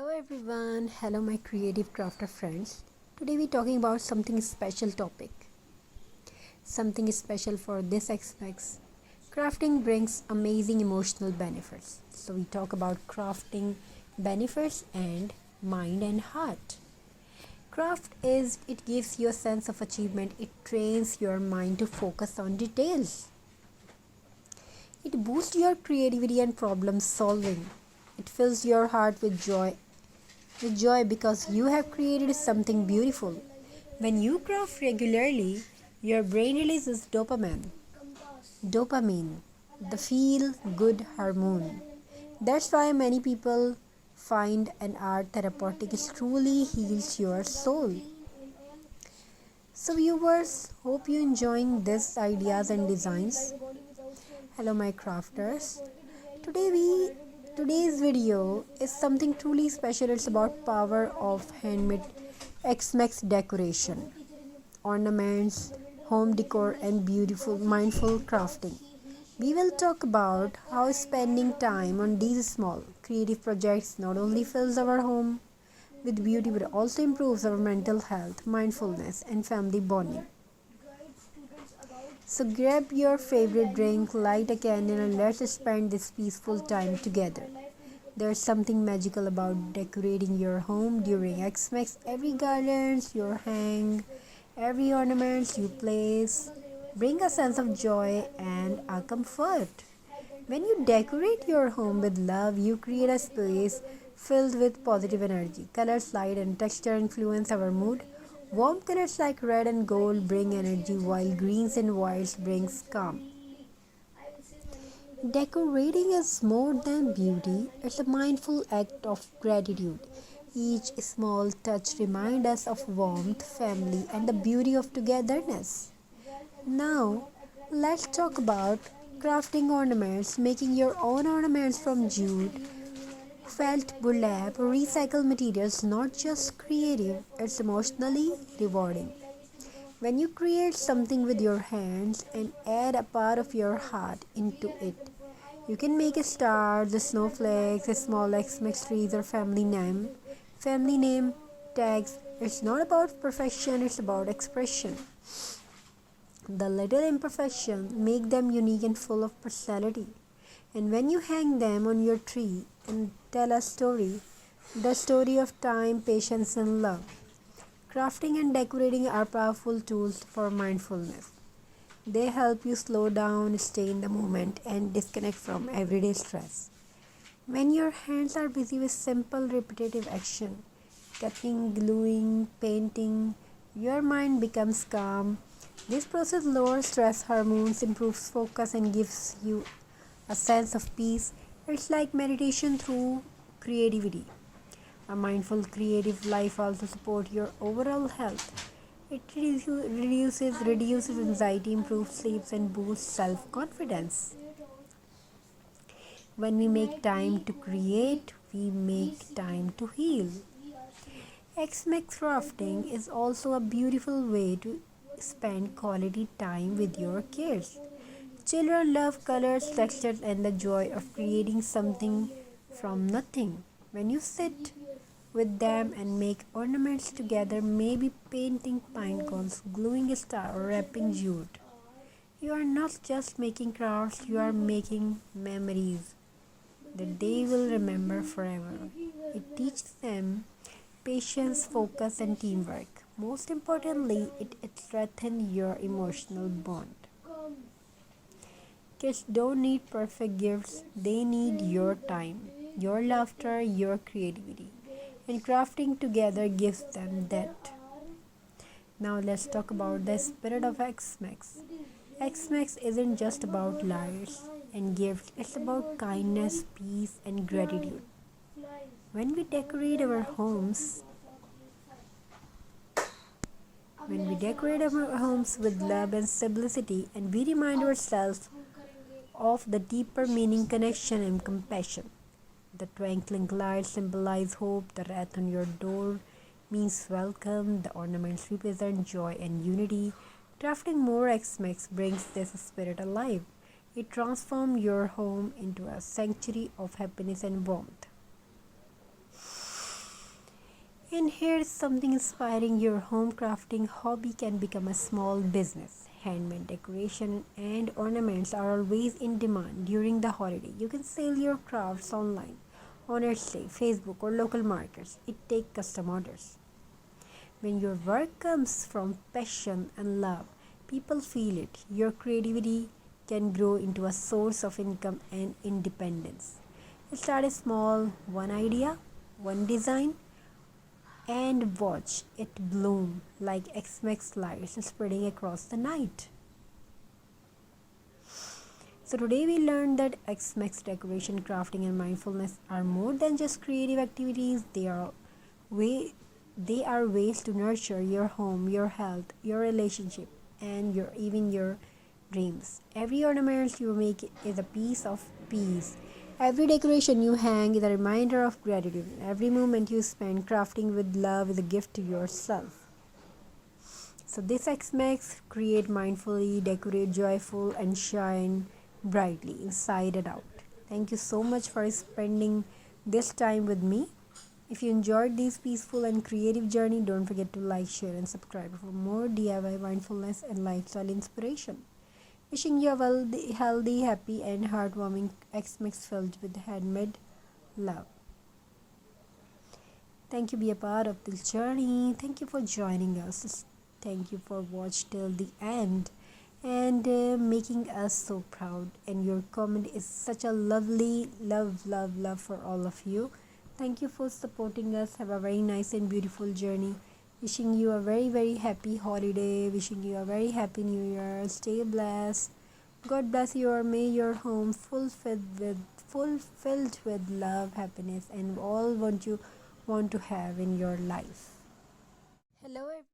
Hello everyone, hello my creative crafter friends. Today we're talking about something special topic. Something special for this aspects. Crafting brings amazing emotional benefits. So we talk about crafting benefits and mind and heart. Craft is it gives you a sense of achievement. It trains your mind to focus on details. It boosts your creativity and problem solving. It fills your heart with joy because you have created something beautiful. When you craft regularly, your brain releases dopamine, the feel good hormone. That's why many people find an art therapeutic truly heals your soul. So viewers, hope you enjoying these ideas and designs. Hello my crafters. Today we Today's video is something truly special. It's about power of handmade X-Max decoration, ornaments, home decor and beautiful mindful crafting. We will talk about how spending time on these small creative projects not only fills our home with beauty but also improves our mental health, mindfulness and family bonding. So grab your favorite drink, light a candle and let's spend this peaceful time together. There's something magical about decorating your home during Xmas. Every garlands you hang, every ornaments you place bring a sense of joy and a comfort. When you decorate your home with love, you create a space filled with positive energy. Colors, light, and texture influence our mood. Warm colors like red and gold bring energy, while greens and whites brings calm. Decorating is more than beauty, it's a mindful act of gratitude. Each small touch reminds us of warmth, family, and the beauty of togetherness. Now, let's talk about crafting ornaments, making your own ornaments from jute, felt, burlap, recycled materials, not just creative, it's emotionally rewarding. When you create something with your hands and add a part of your heart into it, you can make a star, the snowflakes, a small Xmas trees, or family name tags. It's not about perfection; it's about expression. The little imperfections make them unique and full of personality. And when you hang them on your tree and tell a story, the story of time, patience, and love. Crafting and decorating are powerful tools for mindfulness. They help you slow down, stay in the moment, and disconnect from everyday stress. When your hands are busy with simple, repetitive action, cutting, gluing, painting, your mind becomes calm. This process lowers stress hormones, improves focus, and gives you a sense of peace. It's like meditation through creativity. A mindful creative life also supports your overall health. It reduces anxiety, improves sleep, and boosts self-confidence. When we make time to create, we make time to heal. X-Max crafting is also a beautiful way to spend quality time with your kids. Children love colors, textures, and the joy of creating something from nothing. When you sit with them and make ornaments together, maybe painting pine cones, gluing a star, or wrapping jute. You are not just making crafts, you are making memories that they will remember forever. It teaches them patience, focus, and teamwork. Most importantly, it strengthens your emotional bond. Kids don't need perfect gifts, they need your time, your laughter, your creativity. And crafting together gives them that. Now let's talk about the spirit of Xmas. Xmas isn't just about lights and gifts, it's about kindness, peace, and gratitude. When we decorate our homes, when we decorate our homes with love and simplicity, and we remind ourselves of the deeper meaning, connection, and compassion. The twinkling lights symbolize hope, the wreath on your door means welcome, the ornaments represent joy and unity. Crafting more Xmas brings this spirit alive. It transforms your home into a sanctuary of happiness and warmth. And here's something inspiring: your home crafting hobby can become a small business. Handmade decoration and ornaments are always in demand during the holiday. You can sell your crafts online on Etsy, Facebook, or local markets. It takes custom orders. When your work comes from passion and love, people feel it. Your creativity can grow into a source of income and independence. Start small, one idea, one design, and watch it bloom like Xmas lights spreading across the night. So today we learned that Xmas decoration, crafting, and mindfulness are more than just creative activities. Way they are ways to nurture your home, your health, your relationship, and your dreams. Every ornament you make is a piece of peace. Every decoration you hang is a reminder of gratitude. Every moment you spend crafting with love is a gift to yourself. So this Xmas, create mindfully, decorate joyful, and shine brightly inside and out. Thank you so much for spending this time with me. If you enjoyed this peaceful and creative journey, don't forget to like, share, and subscribe for more DIY mindfulness and lifestyle inspiration. Wishing you a healthy, happy, and heartwarming Xmas filled with handmade love. Thank you, be a part of this journey. Thank you for joining us. Thank you for watch till the end and making us so proud. And your comment is such a lovely love for all of you. Thank you for supporting us. Have a very nice and beautiful journey. Wishing you a very happy holiday. Wishing you a very happy new year. Stay blessed. God bless you, or may your home fulfilled with love, happiness, and all what you want to have in your life.